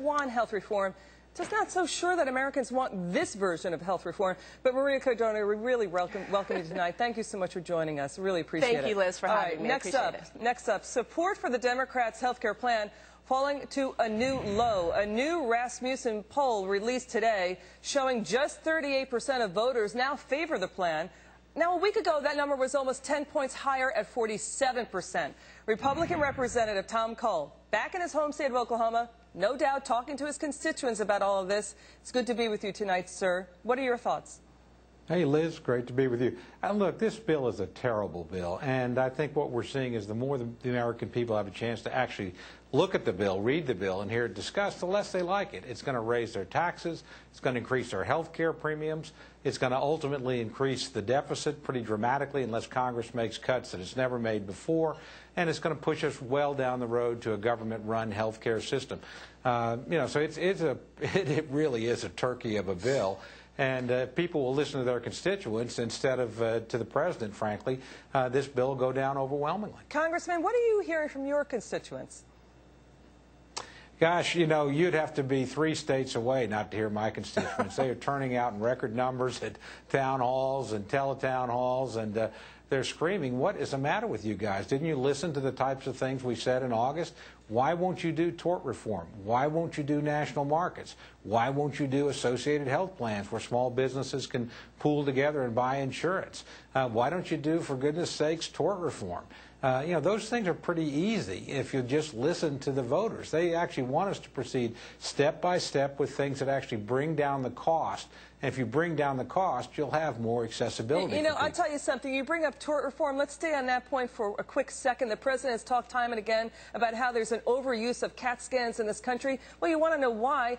Want health reform. Just not so sure that Americans want this version of health reform. But Maria Cardona, we really welcome you tonight. Thank you so much for joining us. Really appreciate it. Thank you, Liz, for having me. Next up, support for the Democrats' health care plan falling to a new low. A new Rasmussen poll released today showing just 38% of voters now favor the plan. Now, a week ago, that number was almost 10 points higher at 47%. Republican Representative Tom Cole, back in his home state of Oklahoma, no doubt talking to his constituents about all of this. It's good to be with you tonight, sir. What are your thoughts? Hey, Liz, great to be with you. And look, this bill is a terrible bill, and I think what we're seeing is the more the American people have a chance to actually look at the bill, read the bill, and hear it discussed, the less they like it. It's going to raise their taxes. It's going to increase their health care premiums. It's going to ultimately increase the deficit pretty dramatically unless Congress makes cuts that it's never made before. And it's going to push us well down the road to a government-run health care system. So it really is a turkey of a bill. And people will listen to their constituents instead of to the president, frankly. This bill will go down overwhelmingly. Congressman, what are you hearing from your constituents? Gosh, you know, you'd have to be 3 states away not to hear my constituents. They are turning out in record numbers at town halls and teletown halls, and they're screaming, what is the matter with you guys? Didn't you listen to the types of things we said in August? Why won't you do tort reform? Why won't you do national markets? Why won't you do associated health plans where small businesses can pool together and buy insurance? Why don't you do, for goodness sakes, tort reform? Those things are pretty easy if you just listen to the voters. They actually want us to proceed step by step with things that actually bring down the cost. And if you bring down the cost, you'll have more accessibility. You know, I'll tell you something. You bring up tort reform. Let's stay on that point for a quick second. The president has talked time and again about how there's an overuse of CAT scans in this country. Well, you want to know why.